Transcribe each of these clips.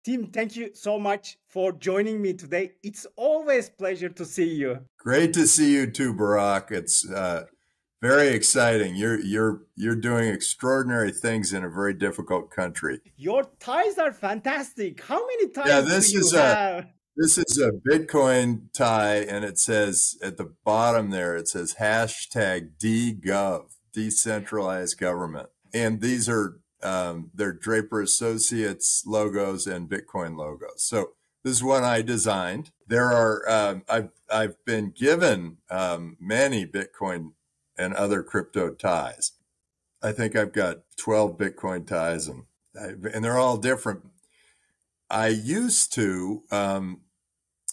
Tim, thank you so much for joining me today. It's always a pleasure to see you. Great to see you too, Barack. It's very exciting. You're doing extraordinary things in a very difficult country. Your ties are fantastic. How many ties Yeah, do you have? this is a Bitcoin tie, and it says at the bottom there, it says hashtag DGov, decentralized government. And these are they're Draper Associates logos and Bitcoin logos. So this is one I designed. There are I've been given many Bitcoin and other crypto ties. I think I've got 12 Bitcoin ties, and they're all different. I used to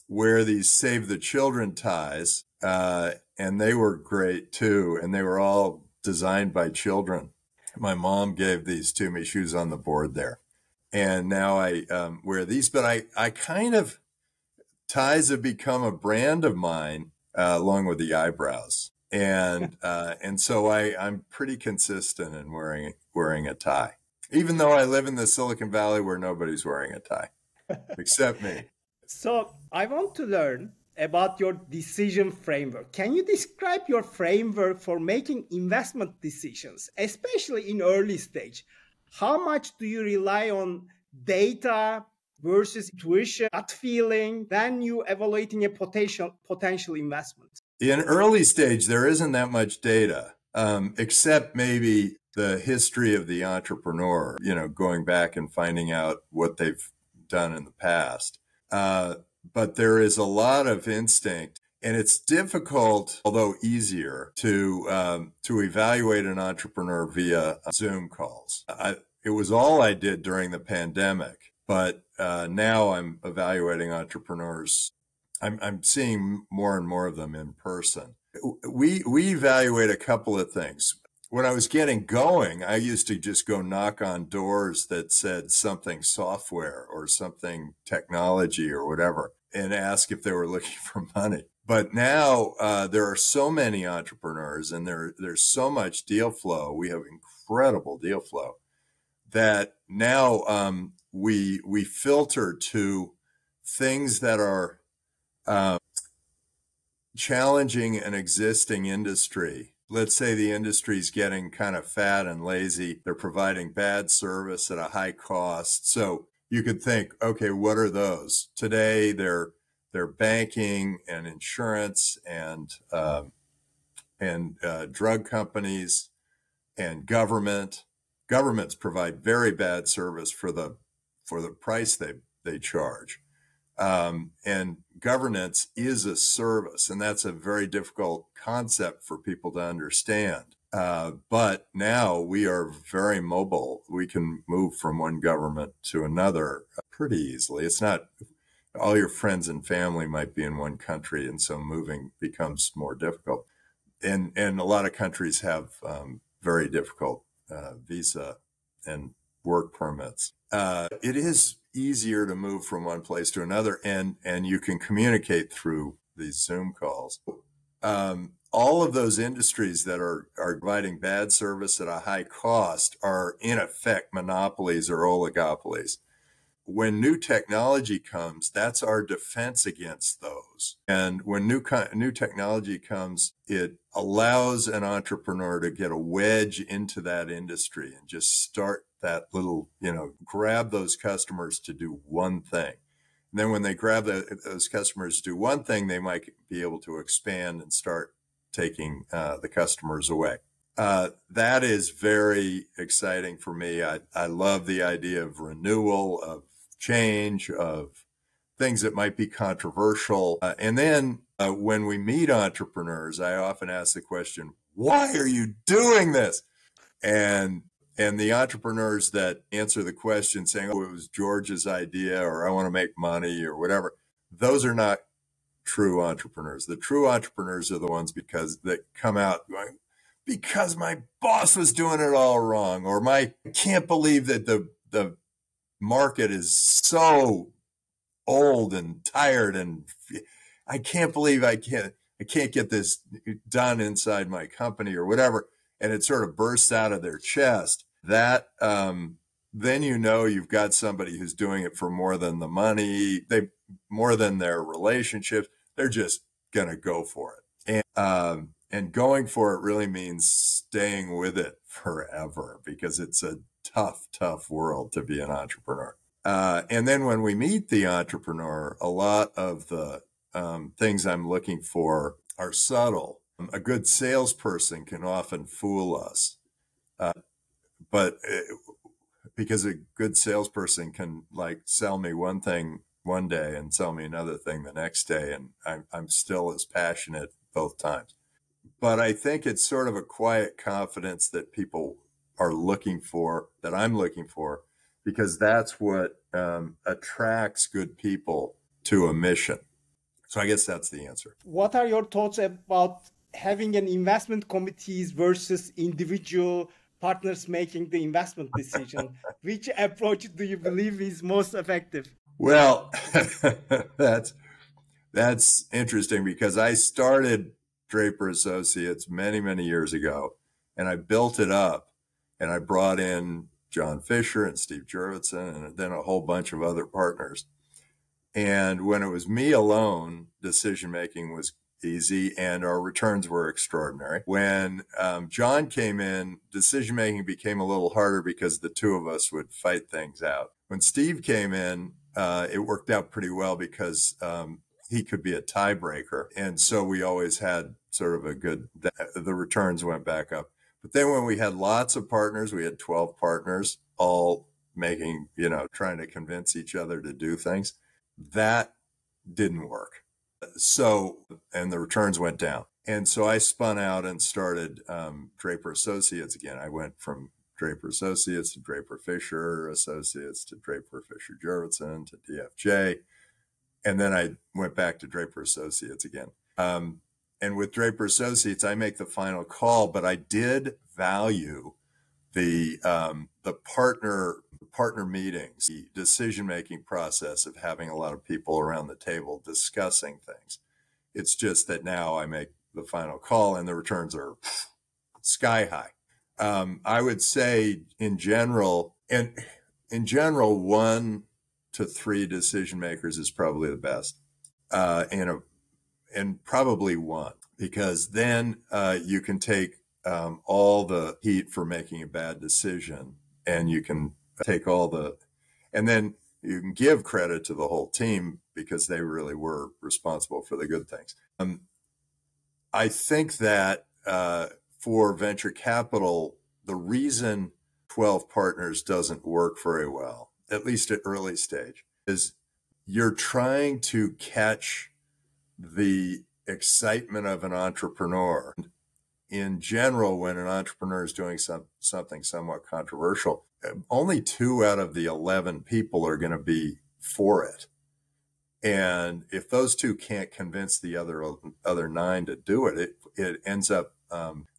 wear these Save the Children ties, and they were great too, and they were all designed by children. My mom gave these to me. She was on the board there. And now I wear these, but I kind of, ties have become a brand of mine, along with the eyebrows. And so I'm pretty consistent in wearing a tie, even though I live in the Silicon Valley where nobody's wearing a tie except me. So I want to learn about your decision framework. Can you describe your framework for making investment decisions, especially in early stage? How much do you rely on data versus intuition, gut feeling, then you evaluating a potential investment? In early stage, there isn't that much data, except maybe the history of the entrepreneur, going back and finding out what they've done in the past. But there is a lot of instinct, and it's difficult, although easier, to evaluate an entrepreneur via Zoom calls. It was all I did during the pandemic, but now I'm evaluating entrepreneurs. I'm seeing more and more of them in person. We evaluate a couple of things. When I was getting going, I used to just go knock on doors that said something software or something technology or whatever and ask if they were looking for money. But now there are so many entrepreneurs and there's so much deal flow. We have incredible deal flow that now we filter to things that are challenging an existing industry. Let's say the industry is getting kind of fat and lazy. They're providing bad service at a high cost. So you could think, okay, what are those? Today, they're banking and insurance and drug companies and government. Governments provide very bad service for the price they charge. And governance is a service, and that's a very difficult concept for people to understand. But now we are very mobile. We can move from one government to another pretty easily. It's not all your friends and family might be in one country, and so moving becomes more difficult. And a lot of countries have very difficult visa and work permits. It is easier to move from one place to another, and you can communicate through these Zoom calls. All of those industries that are providing bad service at a high cost are in effect monopolies or oligopolies. When new technology comes, that's our defense against those. And when new technology comes, it allows an entrepreneur to get a wedge into that industry and just start that little, grab those customers to do one thing. And then when they grab those customers to do one thing, they might be able to expand and start taking the customers away. That is very exciting for me. I love the idea of renewal, of change, of things that might be controversial. And then when we meet entrepreneurs, I often ask the question, why are you doing this? And the entrepreneurs that answer the question saying, oh, it was George's idea, or I want to make money or whatever, those are not true entrepreneurs. The true entrepreneurs are the ones that come out going, because my boss was doing it all wrong, or I can't believe that the market is so old and tired, and I can't believe I can't get this done inside my company or whatever. And it sort of bursts out of their chest. That then you know you've got somebody who's doing it for more than the money, more than their relationships. They're just going to go for it. And going for it really means staying with it forever, because it's a tough, tough world to be an entrepreneur. And then when we meet the entrepreneur, a lot of the things I'm looking for are subtle. A good salesperson can often fool us, but because a good salesperson can like sell me one thing one day and sell me another thing the next day, and I'm still as passionate both times. But I think it's sort of a quiet confidence that people are looking for, that I'm looking for, because that's what attracts good people to a mission. So I guess that's the answer. What are your thoughts about having an investment committees versus individual partners making the investment decision? Which approach do you believe is most effective? Well, that's interesting, because I started Draper Associates many, many years ago, and I built it up, and I brought in John Fisher and Steve Jurvetson and then a whole bunch of other partners. And when it was me alone, decision making was easy and our returns were extraordinary. When John came in, decision making became a little harder because the two of us would fight things out. When Steve came in, it worked out pretty well because he could be a tiebreaker. And so we always had sort of the returns went back up. But then when we had lots of partners, we had 12 partners all making, trying to convince each other to do things. That didn't work. So, and the returns went down. And so I spun out and started Draper Associates again. I went from Draper Associates to Draper Fisher Associates to Draper Fisher Jurvetson to DFJ. And then I went back to Draper Associates again. And with Draper Associates, I make the final call, but I did value the partner meetings, the decision-making process of having a lot of people around the table discussing things. It's just that now I make the final call and the returns are sky high. I would say in general, 1 to 3 decision makers is probably the best, and probably 1, because then you can take all the heat for making a bad decision, and you can take and then you can give credit to the whole team because they really were responsible for the good things. I think that for venture capital, the reason 12 partners doesn't work very well, at least at early stage, is you're trying to catch the excitement of an entrepreneur. In general, when an entrepreneur is doing something somewhat controversial, only 2 out of the 11 people are going to be for it. And if those 2 can't convince the other 9 to do it, it ends up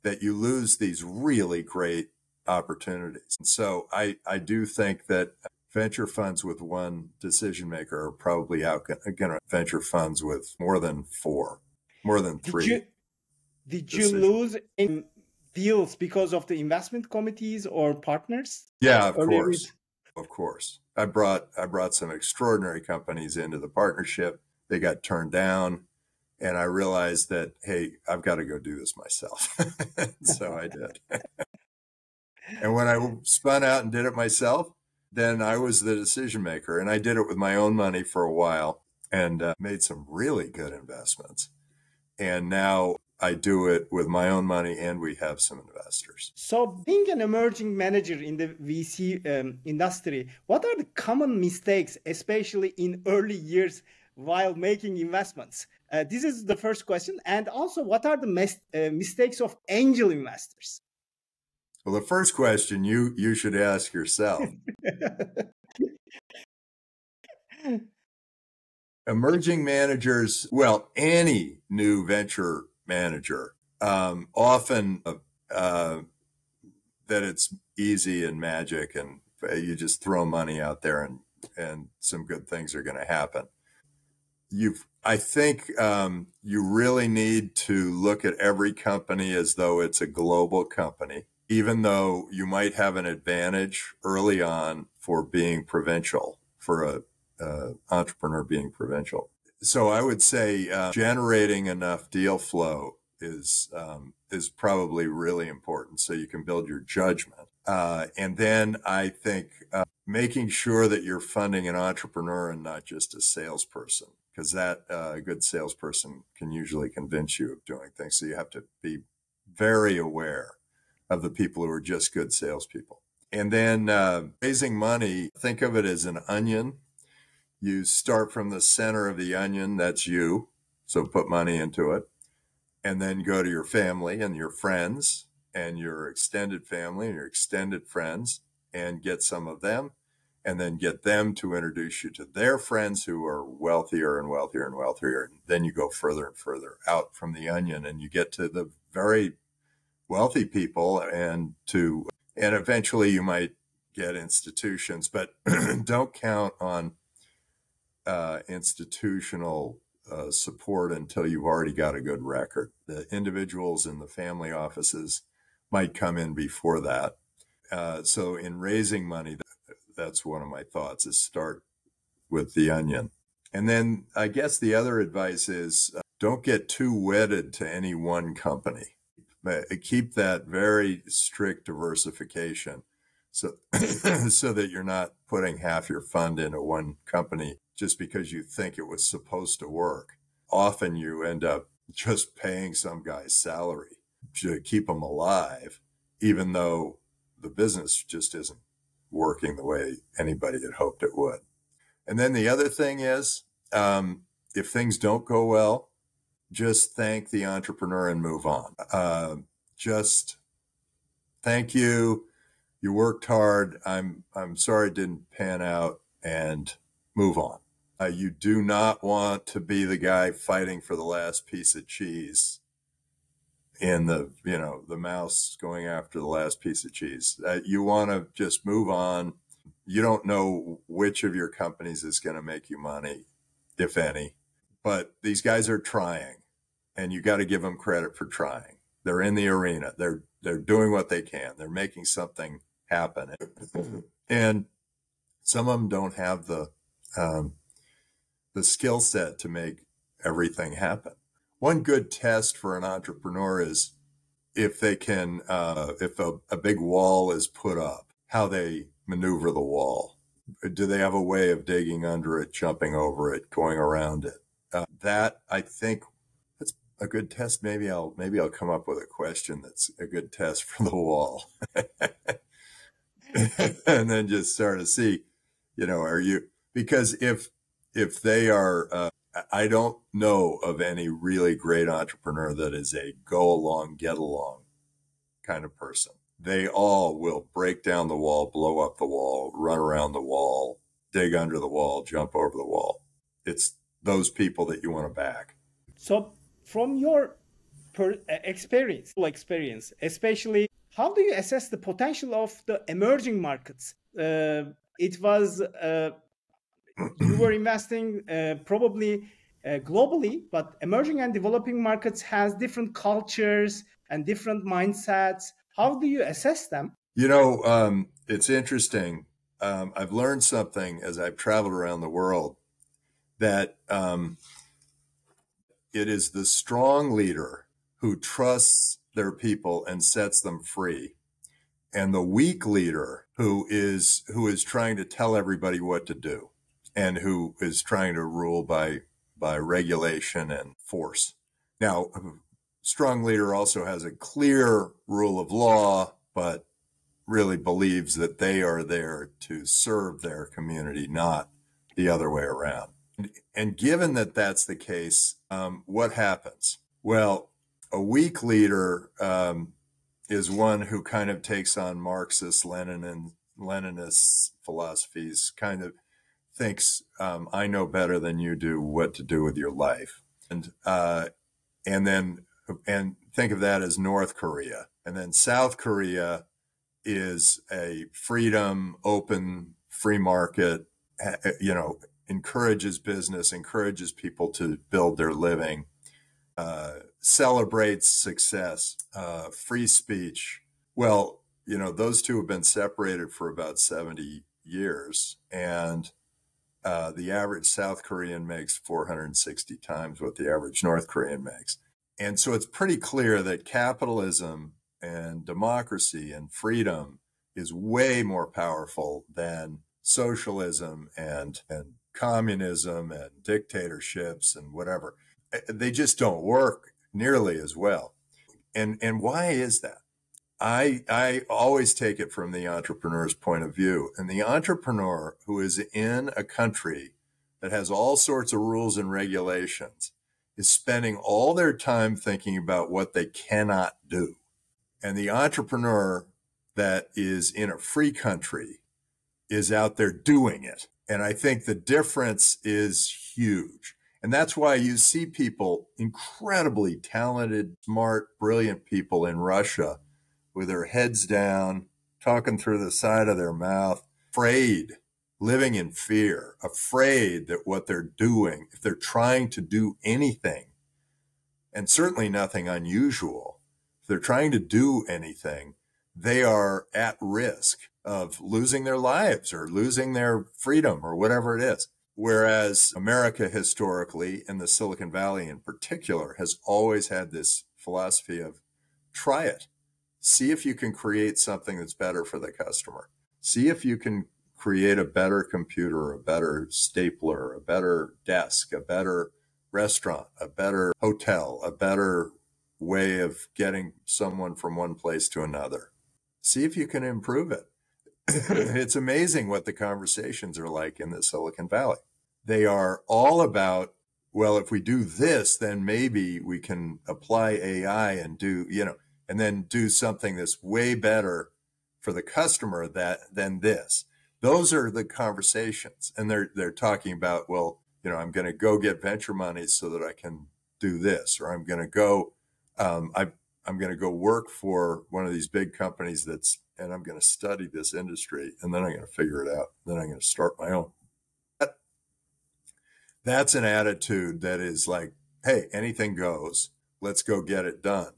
that you lose these really great opportunities. And so I do think that venture funds with 1 decision maker are probably going to venture funds with more than 4, more than 3. Did you lose any deals because of the investment committees or partners? Yeah, of course. Of course. I brought some extraordinary companies into the partnership. They got turned down, and I realized that, hey, I've got to go do this myself. So I did. And when I spun out and did it myself, then I was the decision maker, and I did it with my own money for a while and made some really good investments. And now I do it with my own money, and we have some investors. So being an emerging manager in the VC industry, what are the common mistakes, especially in early years while making investments? This is the first question. And also, what are the mistakes of angel investors? Well, the first question you should ask yourself. Emerging managers, well, any new venture manager, often that it's easy and magic and you just throw money out there and some good things are going to happen. I think you really need to look at every company as though it's a global company. even though you might have an advantage early on for being provincial, for a entrepreneur being provincial. So I would say generating enough deal flow is probably really important, so you can build your judgment. And then I think making sure that you're funding an entrepreneur and not just a salesperson, because that a good salesperson can usually convince you of doing things. So you have to be very aware of the people who are just good salespeople. And then raising money, think of it as an onion. You start from the center of the onion, that's you. So put money into it. And then go to your family and your friends and your extended family and your extended friends and get some of them. And then get them to introduce you to their friends who are wealthier and wealthier and wealthier. And then you go further and further out from the onion and you get to the very wealthy people and eventually you might get institutions, but don't count on institutional support until you've already got a good record. The individuals in the family offices might come in before that. So in raising money, that's one of my thoughts, is start with the onion. And then I guess the other advice is don't get too wedded to any one company. Keep that very strict diversification so so that you're not putting half your fund into one company just because you think it was supposed to work. Often you end up just paying some guy's salary to keep him alive, even though the business just isn't working the way anybody had hoped it would. And then the other thing is, if things don't go well, just thank the entrepreneur and move on. Just thank you. You worked hard. I'm sorry it didn't pan out, and move on. You do not want to be the guy fighting for the last piece of cheese in the mouse going after the last piece of cheese. You want to just move on. You don't know which of your companies is going to make you money, if any, but these guys are trying. And you got to give them credit for trying. They're in the arena. They're doing what they can. They're making something happen. And some of them don't have the skill set to make everything happen. One good test for an entrepreneur is if they can, if a big wall is put up, how they maneuver the wall. Do they have a way of digging under it, jumping over it, going around it? That, I think, a good test. Maybe I'll come up with a question that's a good test for the wall. And then just start to see, are you, because if they are, I don't know of any really great entrepreneur that is a go along, get along kind of person. They all will break down the wall, blow up the wall, run around the wall, dig under the wall, jump over the wall. It's those people that you want to back. So from your experience, especially, how do you assess the potential of the emerging markets? It was you were investing probably globally, but emerging and developing markets has different cultures and different mindsets. How do you assess them? It's interesting. I've learned something as I've traveled around the world, that it is the strong leader who trusts their people and sets them free, and the weak leader who is trying to tell everybody what to do and who is trying to rule by regulation and force. Now, a strong leader also has a clear rule of law, but really believes that they are there to serve their community, not the other way around. And given that that's the case, what happens? Well, a weak leader is one who kind of takes on Marxist, Leninist philosophies, kind of thinks, I know better than you do what to do with your life. And think of that as North Korea. And then South Korea is a freedom, open, free market, encourages business, encourages people to build their living, celebrates success, free speech, Well, those two have been separated for about 70 years, and the average South Korean makes 460 times what the average North Korean makes. And so it's pretty clear that capitalism and democracy and freedom is way more powerful than socialism and communism and dictatorships and whatever. They just don't work nearly as well. And why is that? I always take it from the entrepreneur's point of view. And the entrepreneur who is in a country that has all sorts of rules and regulations is spending all their time thinking about what they cannot do. And the entrepreneur that is in a free country is out there doing it. And I think the difference is huge. And that's why you see people, incredibly talented, smart, brilliant people in Russia with their heads down, talking through the side of their mouth, afraid, living in fear, afraid that what they're doing, if they're trying to do anything, and certainly nothing unusual, if they're trying to do anything, they are at risk of losing their lives or losing their freedom or whatever it is. Whereas America historically, and the Silicon Valley in particular, has always had this philosophy of try it. See if you can create something that's better for the customer. See if you can create a better computer, a better stapler, a better desk, a better restaurant, a better hotel, a better way of getting someone from one place to another. See if you can improve it. It's amazing what the conversations are like in the Silicon Valley. They are all about, well, if we do this, then maybe we can apply AI and do, and then do something that's way better for the customer than this. Those are the conversations. And they're talking about, well, I'm going to go get venture money so that I can do this, or I'm going to go, I'm going to go work for one of these big companies and I'm going to study this industry, and then I'm going to figure it out. Then I'm going to start my own. That's an attitude that is like, hey, anything goes. Let's go get it done.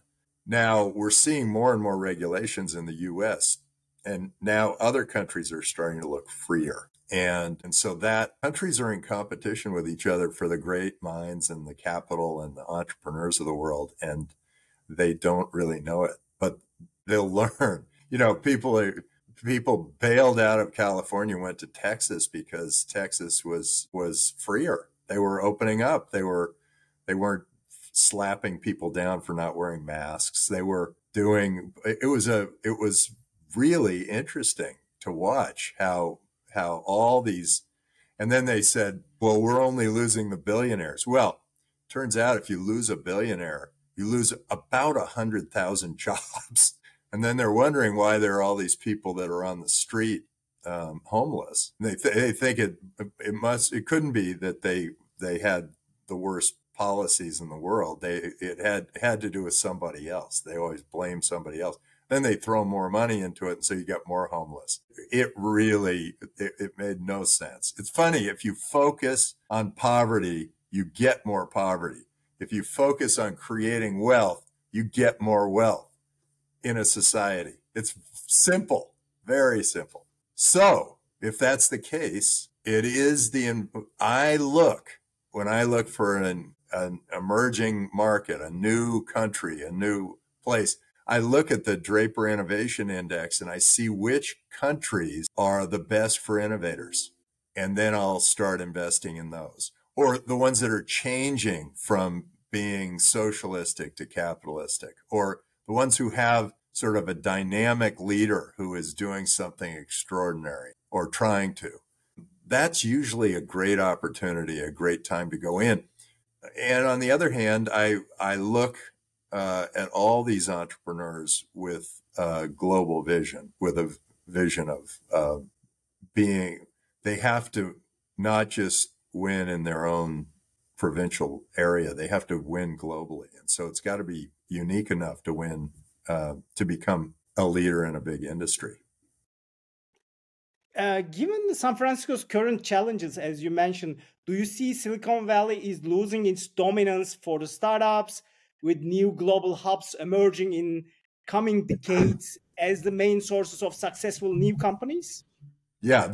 Now we're seeing more and more regulations in the US, and now other countries are starting to look freer. And so that countries are in competition with each other for the great minds and the capital and the entrepreneurs of the world. And they don't really know it, but they'll learn. People bailed out of California, went to Texas because Texas was freer. They were opening up. They weren't slapping people down for not wearing masks. They were doing, it was really interesting to watch how all these, and then they said, well, we're only losing the billionaires. Well, turns out if you lose a billionaire, you lose about 100,000 jobs. And then they're wondering why there are all these people that are on the street, homeless. They think it couldn't be that they had the worst policies in the world. It had to do with somebody else. They always blame somebody else. Then they throw more money into it, and so you get more homeless. It made no sense. It's funny, if you focus on poverty, you get more poverty. If you focus on creating wealth, you get more wealth in a society. It's simple, very simple. So if that's the case, it is when I look for an emerging market, a new country, a new place, I look at the Draper Innovation Index and I see which countries are the best for innovators. And then I'll start investing in those, or the ones that are changing from being socialistic to capitalistic, or the ones who have sort of a dynamic leader who is doing something extraordinary or trying to. That's usually a great opportunity, a great time to go in. And on the other hand, I look at all these entrepreneurs with a global vision, with a vision of they have to not just win in their own provincial area, they have to win globally. And so it's got to be unique enough to win, to become a leader in a big industry. Given San Francisco's current challenges, as you mentioned, do you see Silicon Valley is losing its dominance for the startups, with new global hubs emerging in coming decades? as the main sources of successful new companies? Yeah,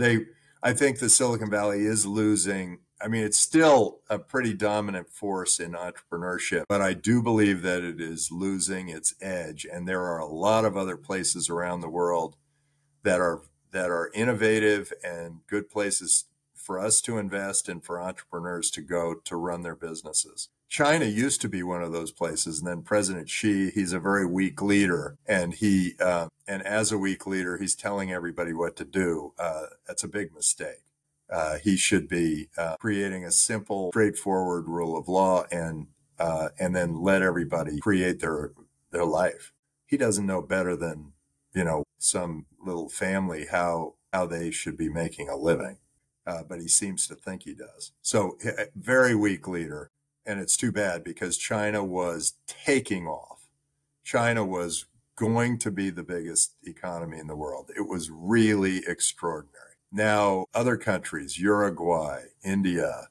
I think the Silicon Valley is losing. I mean, it's still a pretty dominant force in entrepreneurship, but I do believe that it is losing its edge. And there are a lot of other places around the world that are innovative and good places for us to invest and for entrepreneurs to go to run their businesses. China used to be one of those places, and then President Xi, he's a very weak leader, and and as a weak leader, he's telling everybody what to do. That's a big mistake. He should be creating a simple, straightforward rule of law, and then let everybody create their life. He doesn't know better than some little family how they should be making a living, but he seems to think he does. So very weak leader. And it's too bad because China was taking off. China was going to be the biggest economy in the world. It was really extraordinary. Now, other countries, Uruguay, India,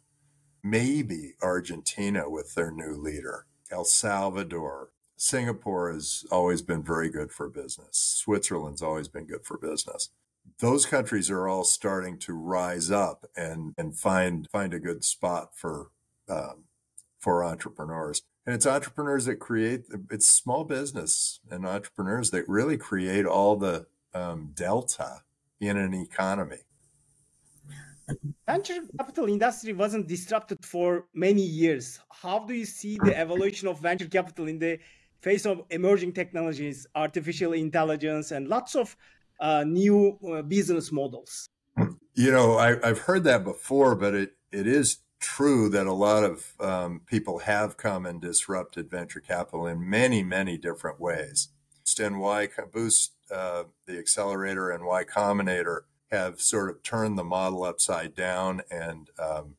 maybe Argentina with their new leader, El Salvador, Singapore has always been very good for business. Switzerland's always been good for business. Those countries are all starting to rise up and find a good spot for entrepreneurs. And it's entrepreneurs that it's small business and entrepreneurs that really create all the delta in an economy. Venture capital industry wasn't disrupted for many years. How do you see the evolution of venture capital in the face of emerging technologies, artificial intelligence, and lots of new business models? I've heard that before, but it is true that a lot of people have come and disrupted venture capital in many, many different ways. And Boost, the accelerator, and Y Combinator have sort of turned the model upside down and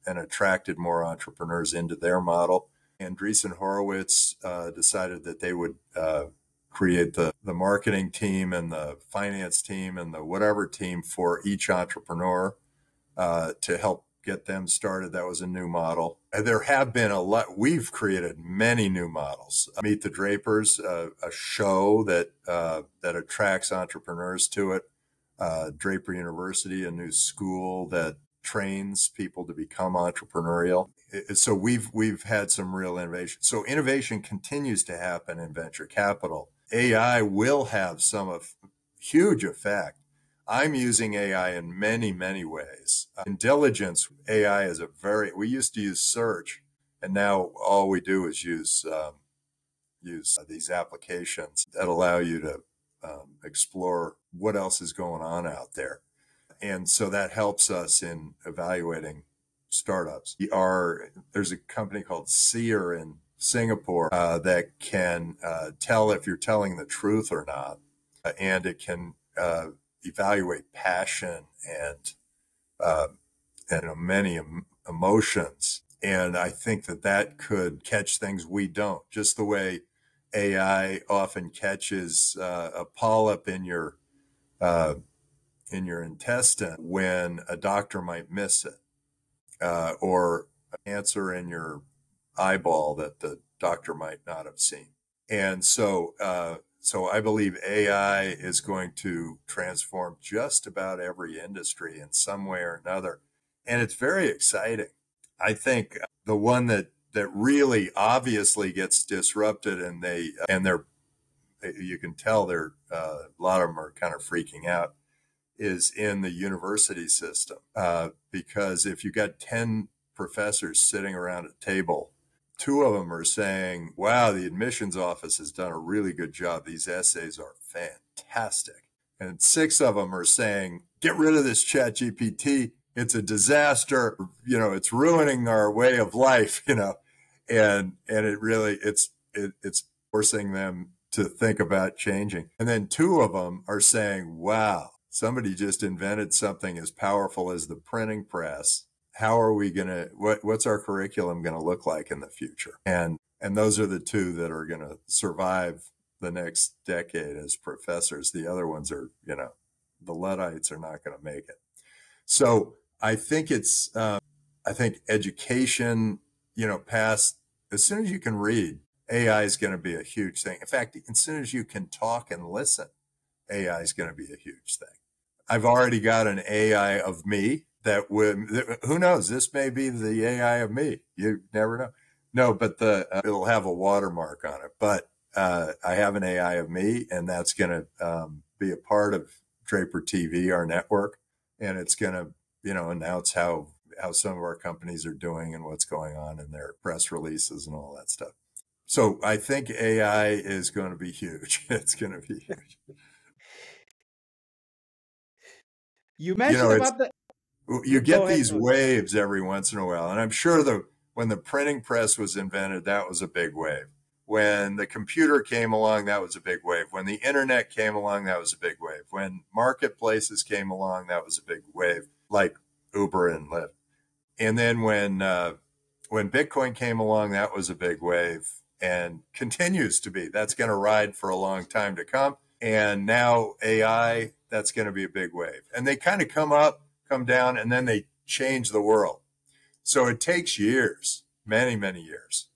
attracted more entrepreneurs into their model. Andreessen Horowitz decided that they would create the marketing team and the finance team and the whatever team for each entrepreneur to help get them started. That was a new model. There have been a lot. We've created many new models. Meet the Drapers, a show that attracts entrepreneurs to it. Draper University, a new school that trains people to become entrepreneurial. So we've had some real innovation. So innovation continues to happen in venture capital. AI will have huge effect. I'm using AI in many, many ways. In diligence, AI is we used to use search, and now all we do is use these applications that allow you to explore what else is going on out there. And so that helps us in evaluating startups. There's a company called Seer in Singapore that can tell if you're telling the truth or not, and it can evaluate passion and many emotions. And I think that could catch things we don't, just the way AI often catches a polyp in your intestine when a doctor might miss it, or a cancer in your eyeball that the doctor might not have seen. And so I believe AI is going to transform just about every industry in some way or another. And it's very exciting. I think the one that really obviously gets disrupted and you can tell a lot of them are kind of freaking out, is in the university system. Because if you got 10 professors sitting around a table, 2 of them are saying, wow, the admissions office has done a really good job. These essays are fantastic. And 6 of them are saying, get rid of this ChatGPT. It's a disaster. It's ruining our way of life, and it really, it's forcing them to think about changing. And then 2 of them are saying, wow, somebody just invented something as powerful as the printing press. How are we going to, what's our curriculum going to look like in the future? And those are the 2 that are going to survive the next decade as professors. The other ones are, the Luddites are not going to make it. So I think I think education, past, as soon as you can read, AI is going to be a huge thing. In fact, as soon as you can talk and listen, AI is going to be a huge thing. I've already got an AI of me that would, who knows, this may be the AI of me. You never know. No, but it'll have a watermark on it. But I have an AI of me, and that's going to be a part of Draper TV, our network. And it's going to, announce how some of our companies are doing and what's going on in their press releases and all that stuff. So I think AI is going to be huge. It's going to be huge. You mentioned about you go get ahead. these waves every once in a while. And I'm sure when the printing press was invented, that was a big wave. When the computer came along, that was a big wave. When the internet came along, that was a big wave. When marketplaces came along, that was a big wave, like Uber and Lyft. And then when Bitcoin came along, that was a big wave and continues to be. That's going to ride for a long time to come. And now AI, that's going to be a big wave. And they kind of come up, come down, and then they change the world. So it takes years, many, many years,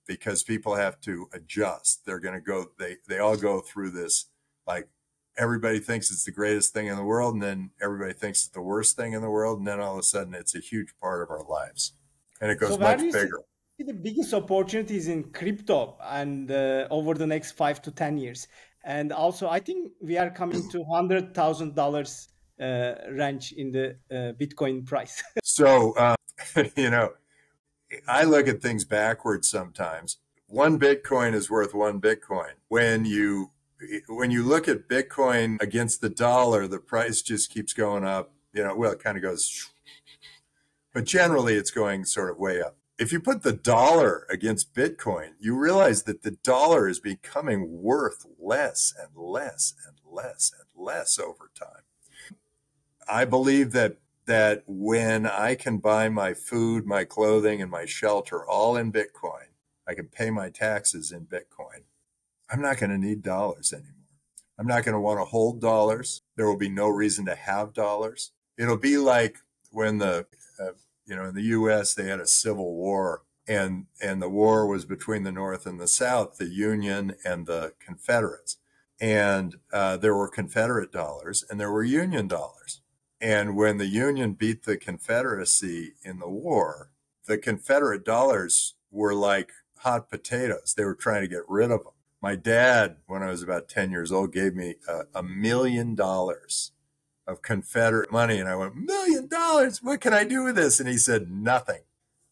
because people have to adjust. They're going to go, they all go through this, like everybody thinks it's the greatest thing in the world, and then everybody thinks it's the worst thing in the world, and then all of a sudden it's a huge part of our lives. And it goes So where much do you bigger. see the biggest opportunities in crypto and over the next 5 to 10 years? And also, I think we are coming to $100,000 range in the Bitcoin price. So, I look at things backwards sometimes. One Bitcoin is worth one Bitcoin. When you look at Bitcoin against the dollar, the price just keeps going up. Well, it kind of goes, but generally it's going sort of way up. If you put the dollar against Bitcoin, you realize that the dollar is becoming worth less and less and less and less over time. I believe that when I can buy my food, my clothing, and my shelter all in Bitcoin, I can pay my taxes in Bitcoin. I'm not going to need dollars anymore. I'm not going to want to hold dollars. There will be no reason to have dollars. It'll be like when in the U.S. they had a civil war, and the war was between the North and the South, the Union and the Confederates. And there were Confederate dollars and there were Union dollars. And when the Union beat the Confederacy in the war, the Confederate dollars were like hot potatoes. They were trying to get rid of them. My dad, when I was about 10 years old, gave me $1 million of Confederate money. And I went, $1 million? What can I do with this? And he said, nothing.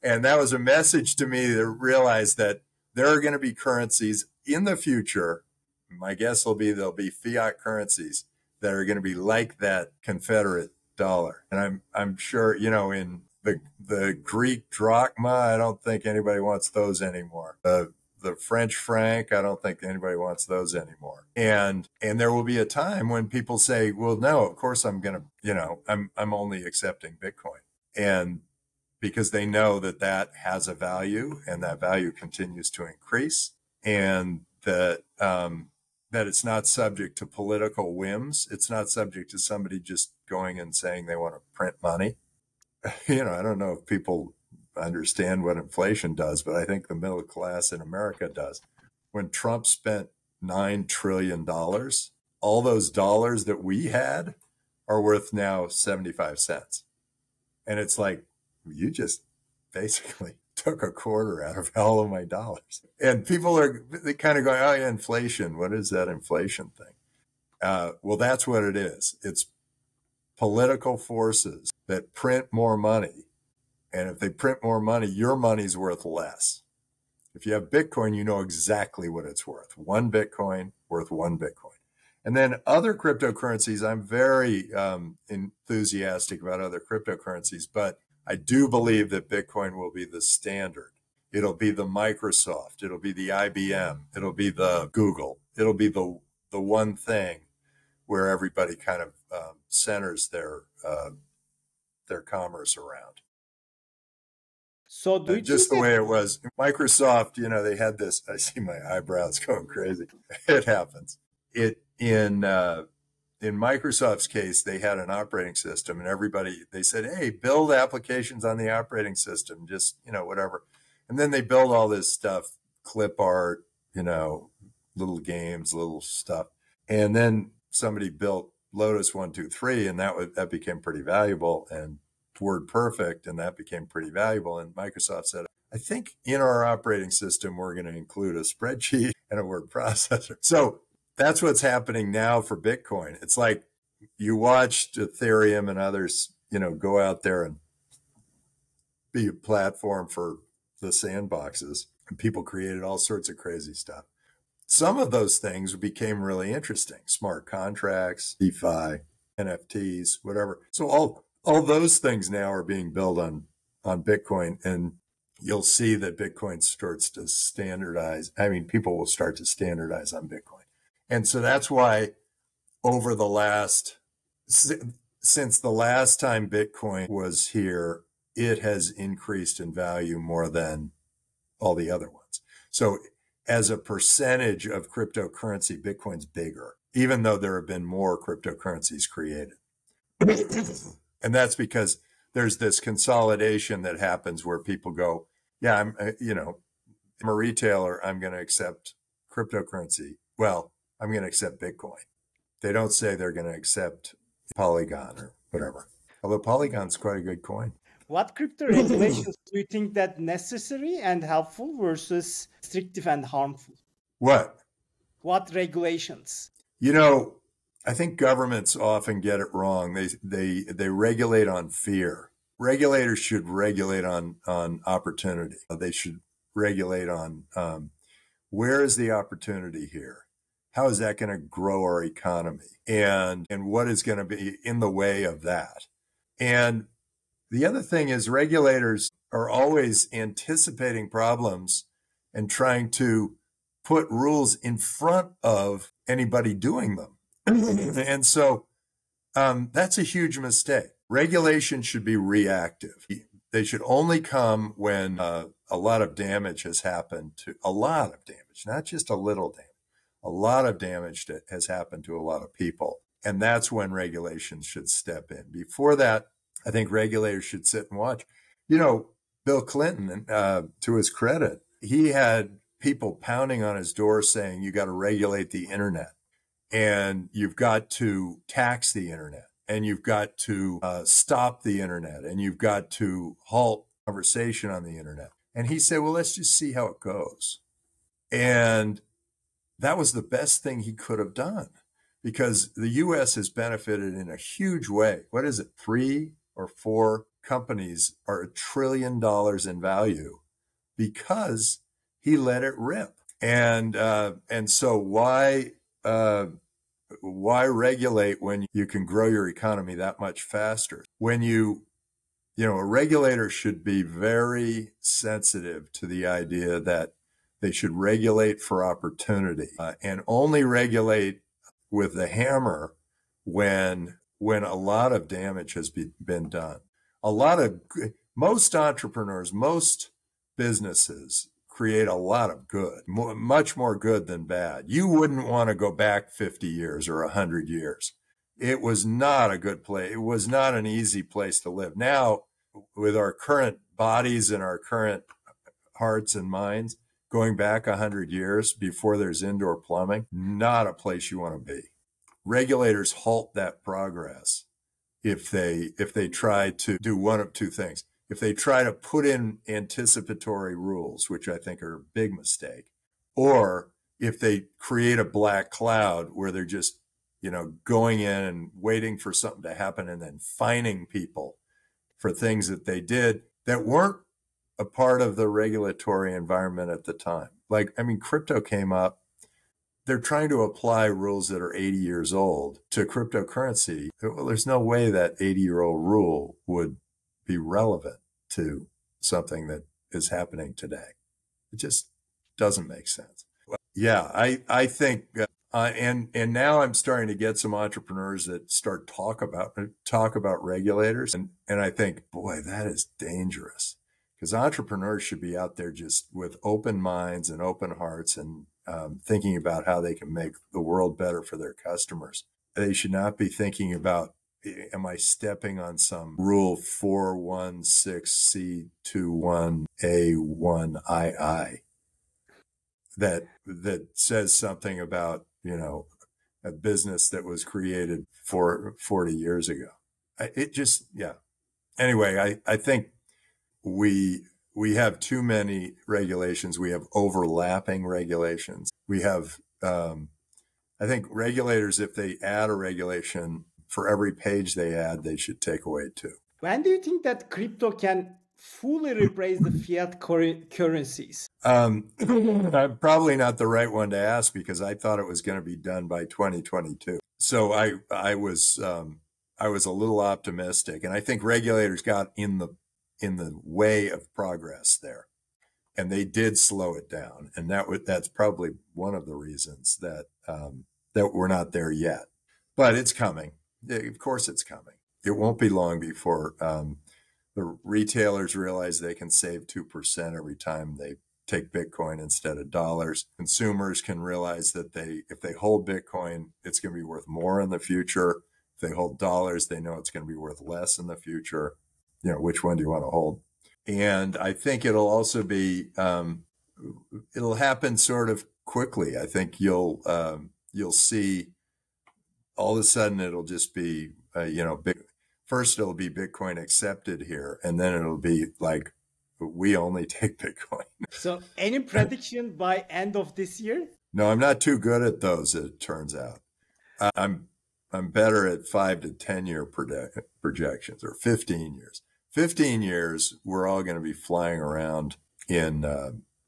And that was a message to me to realize that there are going to be currencies in the future. My guess will be there'll be fiat currencies that are going to be like that Confederate dollar. And I'm sure, in the Greek drachma, I don't think anybody wants those anymore. The French franc, I don't think anybody wants those anymore. And there will be a time when people say, well, no, of course I'm going to, I'm only accepting Bitcoin. And because they know that has a value and that value continues to increase, and that it's not subject to political whims. It's not subject to somebody just going and saying they want to print money. I don't know if people understand what inflation does, but I think the middle class in America does. When Trump spent $9 trillion, all those dollars that we had are worth now 75 cents. And it's like, you just basically took a quarter out of all of my dollars. And people they kind of going, oh yeah, inflation. What is that inflation thing? Well, that's what it is. It's political forces that print more money. And if they print more money, your money's worth less. If you have Bitcoin, you know exactly what it's worth. One Bitcoin worth one Bitcoin. And then other cryptocurrencies, I'm very enthusiastic about other cryptocurrencies, but I do believe that Bitcoin will be the standard. It'll be the Microsoft. It'll be the IBM. It'll be the Google. It'll be the one thing where everybody kind of centers their commerce around. So do you Just think the way it was. Microsoft, they had this, I see my eyebrows going crazy. It happens. In Microsoft's case, they had an operating system, and they said, hey, build applications on the operating system, just, whatever. And then they build all this stuff, clip art, little games, little stuff. And then somebody built Lotus 123, and that became pretty valuable, and WordPerfect, and that became pretty valuable. And Microsoft said, I think in our operating system, we're going to include a spreadsheet and a word processor. So that's what's happening now for Bitcoin. It's like you watched Ethereum and others, go out there and be a platform for the sandboxes, and people created all sorts of crazy stuff. Some of those things became really interesting: smart contracts, DeFi, NFTs, whatever. So all those things now are being built on Bitcoin, and you'll see that Bitcoin starts to standardize. I mean, people will start to standardize on Bitcoin. And so that's why over the since the last time Bitcoin was here, it has increased in value more than all the other ones. So as a percentage of cryptocurrency, Bitcoin's bigger, even though there have been more cryptocurrencies created. And that's because there's this consolidation that happens where people go, yeah, I'm a retailer, I'm going to accept cryptocurrency. Well, I'm going to accept Bitcoin. They don't say they're going to accept Polygon or whatever. Although Polygon's quite a good coin. What crypto regulations do you think that necessary and helpful versus restrictive and harmful? What regulations? I think governments often get it wrong. They regulate on fear. Regulators should regulate on opportunity. They should regulate on where is the opportunity here? How is that going to grow our economy? And what is going to be in the way of that? And the other thing is regulators are always anticipating problems and trying to put rules in front of anybody doing them. And so that's a huge mistake. Regulation should be reactive. They should only come when a lot of damage has happened not just a little damage. A lot of damage that has happened to a lot of people. And that's when regulations should step in. Before that, I think regulators should sit and watch. Bill Clinton, to his credit, he had people pounding on his door saying, you got to regulate the internet, and you've got to tax the internet, and you've got to stop the internet, and you've got to halt conversation on the internet. And he said, well, let's just see how it goes. And that was the best thing he could have done, because the U.S. has benefited in a huge way. What is it? 3 or 4 companies are $1 trillion in value because he let it rip. And so why regulate when you can grow your economy that much faster? When a regulator should be very sensitive to the idea that they should regulate for opportunity, and only regulate with the hammer when a lot of damage has been done. Most entrepreneurs, most businesses create a lot of good, much more good than bad. You wouldn't want to go back 50 years or 100 years. It was not a good place. It was not an easy place to live. Now, with our current bodies and our current hearts and minds, going back 100 years before there's indoor plumbing, not a place you want to be. Regulators halt that progress if they try to do one of two things. If they try to put in anticipatory rules, which I think are a big mistake, or if they create a black cloud where they're just, going in and waiting for something to happen and then fining people for things that they did that weren't a part of the regulatory environment at the time. Crypto came up. They're trying to apply rules that are 80 years old to cryptocurrency. Well, there's no way that 80-year-old rule would be relevant to something that is happening today. It just doesn't make sense. Yeah, I think, and now I'm starting to get some entrepreneurs that start talk about regulators, and I think, boy, that is dangerous, because entrepreneurs should be out there just with open minds and open hearts and thinking about how they can make the world better for their customers. They should not be thinking about, am I stepping on some rule 416C21A1II that says something about, a business that was created 40 years ago. It just, yeah. Anyway, I think we have too many regulations. We have overlapping regulations. We have, I think regulators, if they add a regulation, for every page they add, they should take away two. When do you think that crypto can fully replace the fiat currencies? I'm probably not the right one to ask because I thought it was going to be done by 2022. So I was a little optimistic, and I think regulators got in the way of progress there, and they did slow it down, and that's probably one of the reasons that that we're not there yet. But it's coming. Of course, it's coming. It won't be long before the retailers realize they can save 2% every time they take Bitcoin instead of dollars. Consumers can realize that if they hold Bitcoin, it's going to be worth more in the future. If they hold dollars, they know it's going to be worth less in the future. You know, which one do you want to hold? And I think it'll also be, it'll happen sort of quickly. I think you'll see all of a sudden it'll just be, first it'll be Bitcoin accepted here, and then it'll be like, we only take Bitcoin. So any prediction by end of this year? No, I'm not too good at those, it turns out. I'm better at 5 to 10 year projections, or 15 years. 15 years, we're all going to be flying around in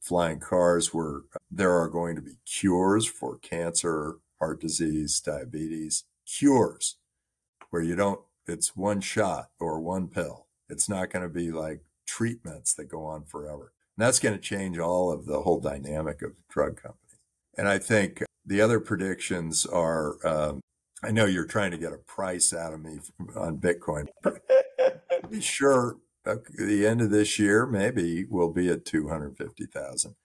flying cars where there are going to be cures for cancer, heart disease, diabetes, cures where it's one shot or one pill. It's not going to be like treatments that go on forever. And that's going to change all of the whole dynamic of drug companies. And I think the other predictions are, I know you're trying to get a price out of me on Bitcoin. Be sure at the end of this year, maybe we'll be at 250,000.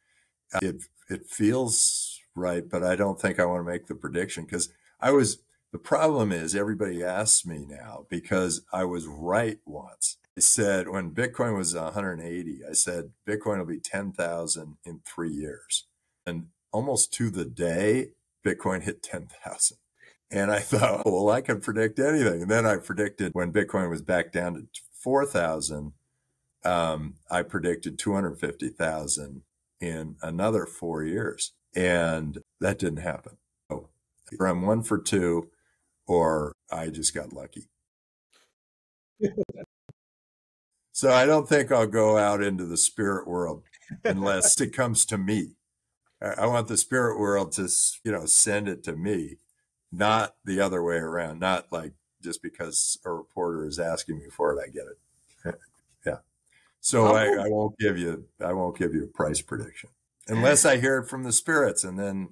It feels right, but I don't think I want to make the prediction because the problem is everybody asks me now because I was right once. I said when Bitcoin was 180, I said Bitcoin will be 10,000 in 3 years. And almost to the day, Bitcoin hit 10,000. And I thought, well, I can predict anything. And then I predicted when Bitcoin was back down to 4,000, I predicted 250,000 in another 4 years. And that didn't happen. So either I'm 1 for 2 or I just got lucky. So I don't think I'll go out into the spirit world unless it comes to me. I want the spirit world to, send it to me, not the other way around. Not like just because a reporter is asking me for it, I get it. Yeah. So I won't give you a price prediction unless I hear it from the spirits, and then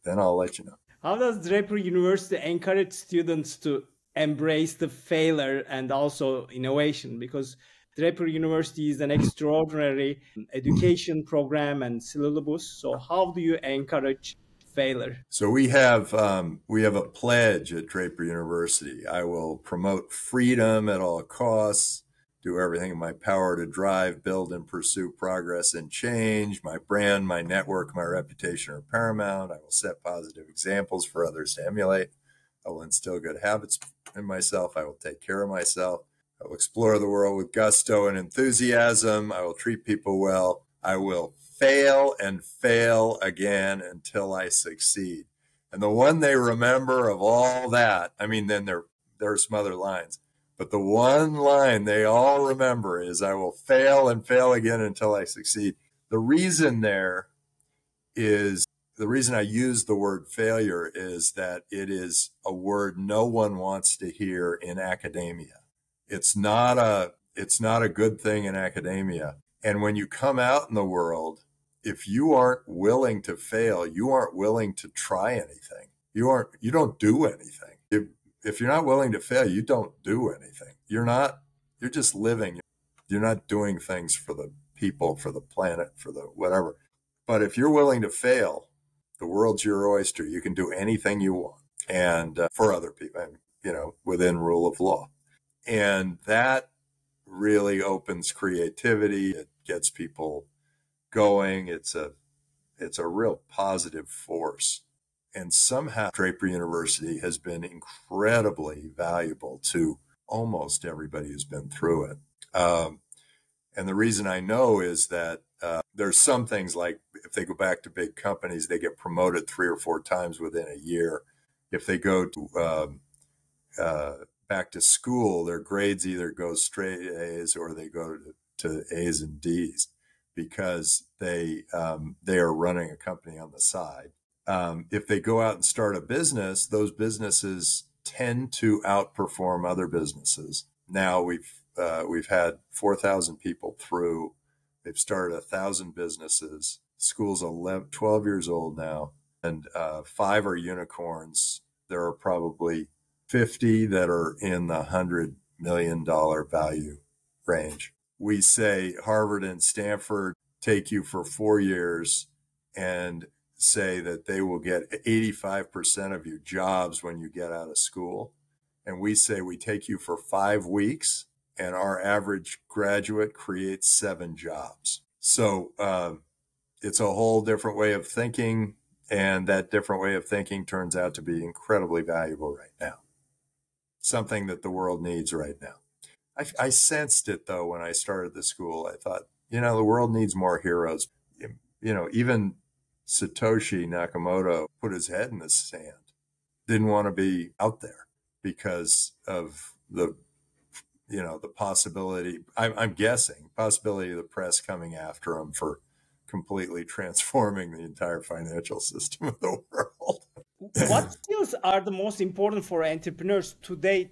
I'll let you know. How does Draper University encourage students to embrace the failure and also innovation? Because Draper University is an extraordinary education program and syllabus. So how do you encourage failure? So we have a pledge at Draper University. I will promote freedom at all costs, do everything in my power to drive, build, and pursue progress and change. My brand, my network, my reputation are paramount. I will set positive examples for others to emulate. I will instill good habits in myself. I will take care of myself. I will explore the world with gusto and enthusiasm. I will treat people well. I will fail and fail again until I succeed. And the one they remember of all that, I mean, then there are some other lines, but the one line they all remember is I will fail and fail again until I succeed. The reason I use the word failure is that it is a word no one wants to hear in academia. It's not a good thing in academia. And when you come out in the world, if you aren't willing to fail, you aren't willing to try anything. You don't do anything. If you're not willing to fail, you don't do anything. You're just living. You're not doing things for the people, for the planet, for the whatever. But if you're willing to fail, the world's your oyster. You can do anything you want, and for other people, and, within rule of law. And that really opens creativity. It gets people going. It's a real positive force. And somehow Draper University has been incredibly valuable to almost everybody who's been through it. And the reason I know is that there's some things like if they go back to big companies, they get promoted 3 or 4 times within a year. If they go to back to school, their grades either go straight A's or they go to A's and D's because they are running a company on the side. If they go out and start a business, those businesses tend to outperform other businesses. Now we've had 4,000 people through. They've started 1,000 businesses. School's 12 years old now, and 5 are unicorns. There are probably 50 that are in the $100 million value range. We say Harvard and Stanford take you for 4 years and say that they will get 85% of your jobs when you get out of school. And we say we take you for 5 weeks and our average graduate creates 7 jobs. So it's a whole different way of thinking. And that different way of thinking turns out to be incredibly valuable right now. Something that the world needs right now. I sensed it, though, when I started the school. I thought, the world needs more heroes. Even Satoshi Nakamoto put his head in the sand, didn't want to be out there because of the possibility, I'm guessing, possibility of the press coming after him for completely transforming the entire financial system of the world. What skills are the most important for entrepreneurs today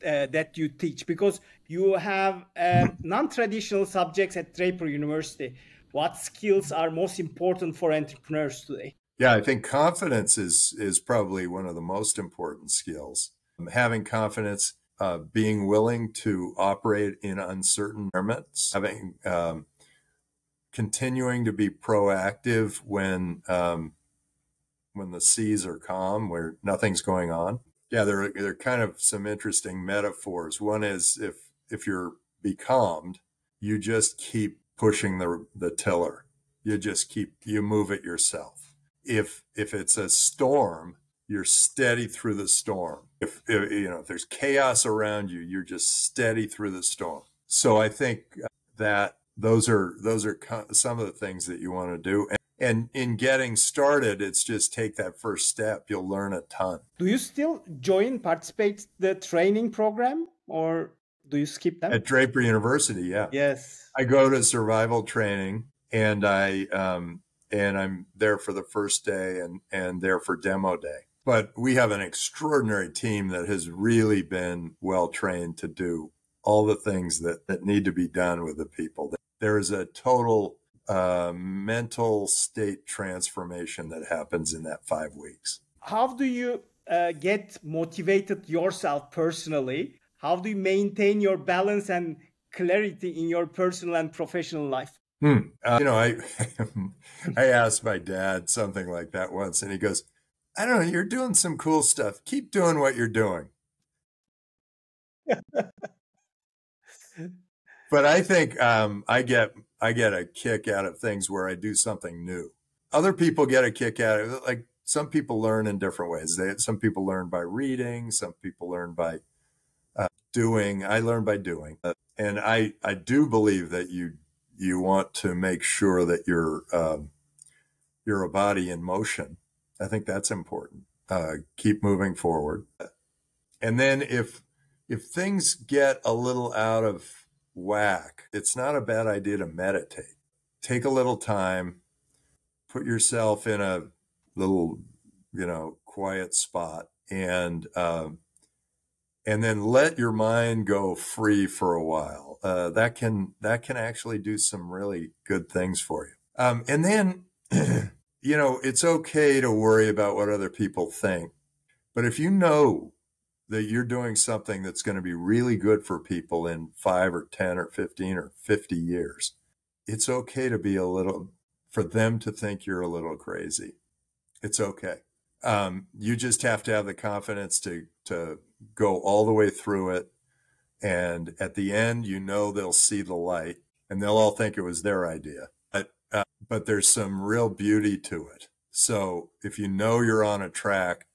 that you teach? Because you have non-traditional subjects at Draper University. What skills are most important for entrepreneurs today? Yeah, I think confidence is probably one of the most important skills. Having confidence, being willing to operate in uncertain environments, having continuing to be proactive when the seas are calm, where nothing's going on. Yeah, there are kind of some interesting metaphors. One is if you're becalmed, you just keep pushing the tiller. You move it yourself. If it's a storm, you're steady through the storm. If there's chaos around you, you're just steady through the storm. So I think that those are some of the things that you want to do. And in getting started, it's just take that first step. You'll learn a ton. Do you still participate the training program, or do you skip them? At Draper University, yeah. Yes. I go to survival training, and I'm there for the first day and there for demo day. But we have an extraordinary team that has really been well trained to do all the things that need to be done with the people. There is a total mental state transformation that happens in that 5 weeks. How do you get motivated yourself personally? How do you maintain your balance and clarity in your personal and professional life? I asked my dad something like that once, and he goes, I don't know, you're doing some cool stuff. Keep doing what you're doing. But I think I get a kick out of things where I do something new. Other people get a kick out of it. Like some people learn in different ways. Some people learn by reading. Some people learn by doing. I learn by doing. And I do believe that you want to make sure that you're a body in motion. I think that's important. Keep moving forward. And then if things get a little out of whack, it's not a bad idea to meditate. Take a little time, put yourself in a little, quiet spot, and then let your mind go free for a while. That can actually do some really good things for you. And then, it's okay to worry about what other people think, but if you know that you're doing something that's going to be really good for people in 5 or 10 or 15 or 50 years, it's okay to be for them to think you're a little crazy. It's okay. You just have to have the confidence to go all the way through it. And at the end, they'll see the light and they'll all think it was their idea. But there's some real beauty to it. So if you know you're on a track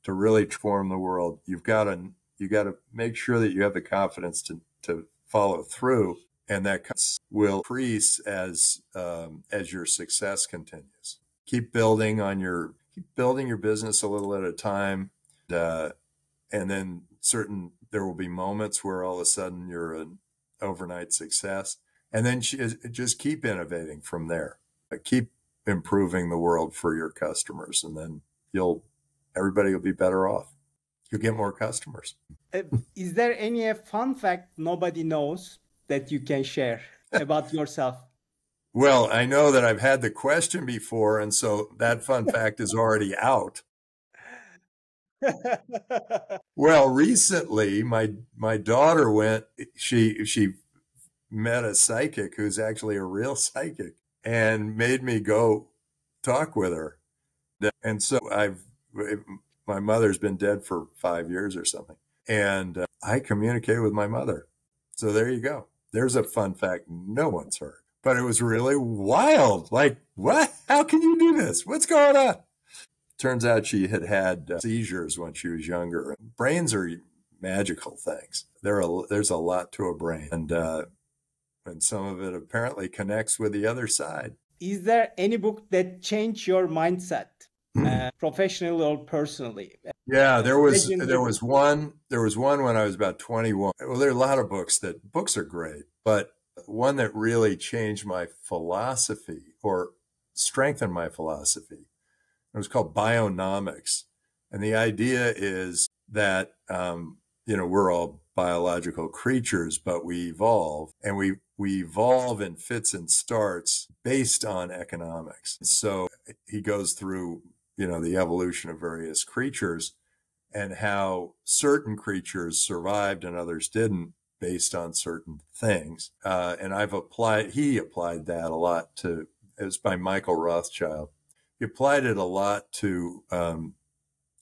to really transform the world, you got to make sure that you have the confidence to follow through, and that will increase as your success continues. Keep building your business a little at a time, and then there will be moments where all of a sudden you're an overnight success, and then just keep innovating from there. Keep improving the world for your customers, and then everybody will be better off. You'll get more customers. Is there any fun fact nobody knows that you can share about yourself? Well, I know that I've had the question before, and so that fun fact is already out. Well, recently my daughter she met a psychic who's actually a real psychic and made me go talk with her. And so my mother's been dead for 5 years or something. And I communicated with my mother. So there you go. There's a fun fact no one's heard. But it was really wild. Like, what? How can you do this? What's going on? Turns out she had seizures when she was younger. Brains are magical things. There's a lot to a brain. And some of it apparently connects with the other side. Is there any book that changed your mindset, professionally or personally? Yeah, there was one when I was about 21. Well, there are a lot of books are great, but one that really changed my philosophy or strengthened my philosophy. It was called Bionomics. And the idea is that, we're all biological creatures, but we evolve, and we evolve in fits and starts based on economics. So he goes through, the evolution of various creatures and how certain creatures survived and others didn't based on certain things. And he applied that a lot it was by Michael Rothschild. He applied it a lot to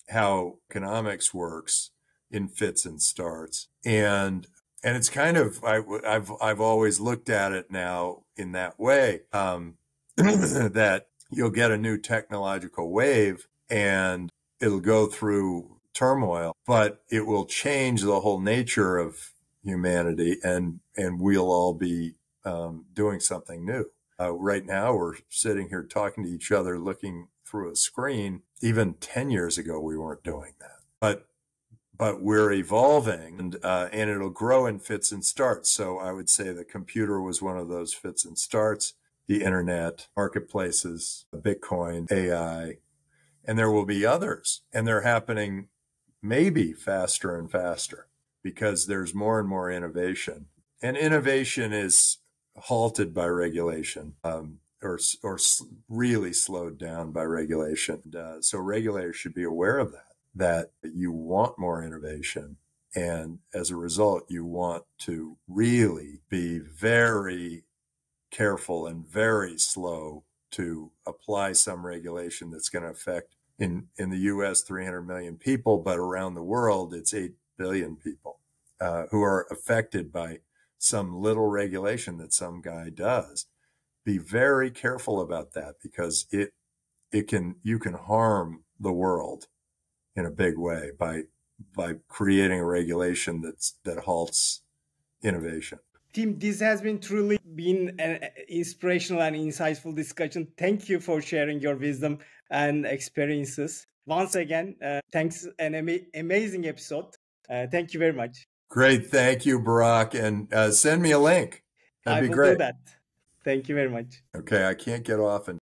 how economics works in fits and starts, and it's kind of I've always looked at it now in that way, that you'll get a new technological wave and it'll go through turmoil, but it will change the whole nature of humanity, and we'll all be doing something new. Right now, we're sitting here talking to each other, looking through a screen. Even 10 years ago, we weren't doing that. But we're evolving, and it'll grow in fits and starts. So I would say the computer was one of those fits and starts, the internet, marketplaces, Bitcoin, AI, and there will be others. And they're happening maybe faster and faster because there's more and more innovation. And innovation is halted by regulation, or really slowed down by regulation. So regulators should be aware of that you want more innovation. And as a result, you want to really be very careful and very slow to apply some regulation that's going to affect, in the US, 300 million people, but around the world, it's 8 billion people who are affected by some little regulation that some guy does. Be very careful about that, because you can harm the world in a big way by creating a regulation that halts innovation. Tim, this has truly been an inspirational and insightful discussion. Thank you for sharing your wisdom and experiences. Once again, thanks, an amazing episode. Thank you very much. Great. Thank you, Barack. And send me a link. That'd be great. I will do that. Thank you very much. Okay. I can't get off and